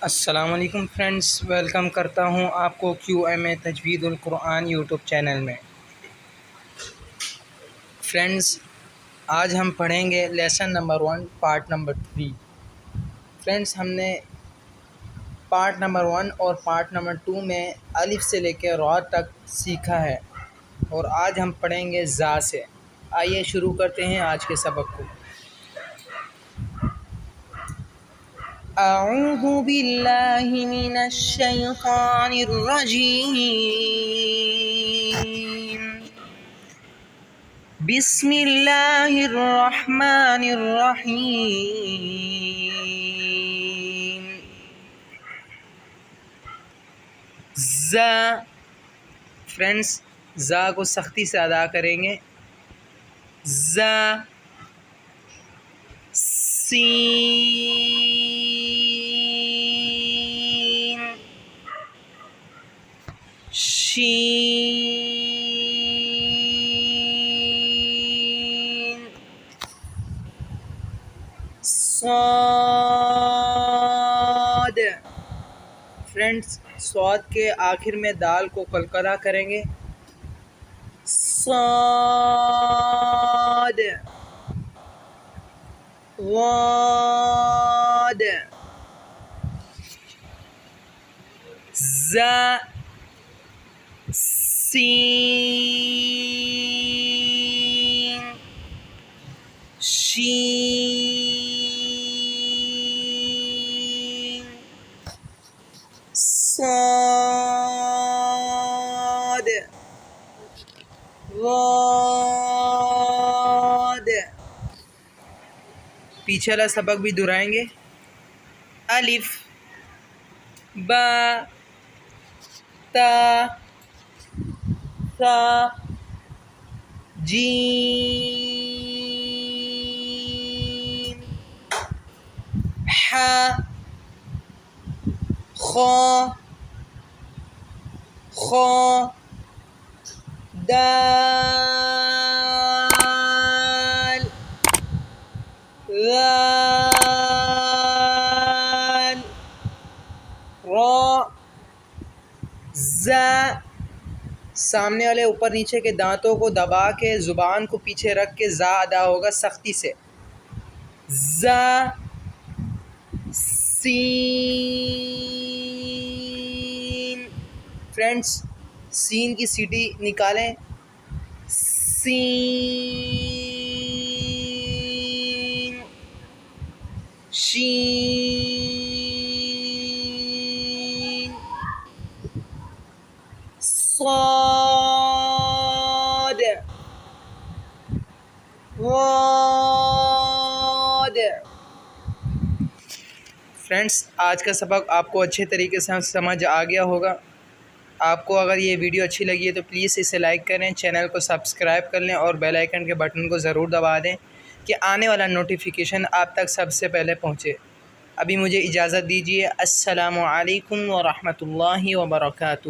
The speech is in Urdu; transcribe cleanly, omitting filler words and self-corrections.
السلام علیکم فرینڈس، ویلکم کرتا ہوں آپ کو QM تجوید القرآن یوٹیوب چینل میں۔ فرینڈس، آج ہم پڑھیں گے lesson number 1 part number 3۔ Friends, ہم نے پارٹ نمبر 1 اور پارٹ نمبر 2 میں الف سے لے کے را تک سیکھا ہے، اور آج ہم پڑھیں گے زا سے۔ آئیے شروع کرتے ہیں آج کے سبق کو۔ اعوذ باللہ من الشیطان الرجیم، بسم اللہ الرحمن الرحیم۔ زا، فرینڈس زا کو سختی سے ادا کریں گے۔ زا، سین، شین، صاد۔ فرینڈس، صاد کے آخر میں دال کو قلقلہ کریں گے۔ صاد، ضاد، زا، سین، شین، صاد، ضاد۔ پیچھے والا سبق بھی دہرائیں گے۔ الف، با، تا، ثا، جیم، ح، خا، دال، ذال، را، زا۔ سامنے والے اوپر نیچے کے دانتوں کو دبا کے زبان کو پیچھے رکھ کے زا ادا ہوگا سختی سے۔ زا، سین۔ فرینڈس، سین کی سیٹی نکالیں۔ سین، شین، صاد، ضاد۔ فرینڈس، آج کا سبق آپ کو اچھے طریقے سے سمجھ آ گیا ہوگا۔ آپ کو اگر یہ ویڈیو اچھی لگی ہے تو پلیز اسے لائک کریں، چینل کو سبسکرائب کر لیں اور بیل آئیکن کے بٹن کو ضرور دبا دیں کہ آنے والا نوٹیفیکیشن آپ تک سب سے پہلے پہنچے۔ ابھی مجھے اجازت دیجیے۔ السلام علیکم ورحمۃ اللہ وبرکاتہ۔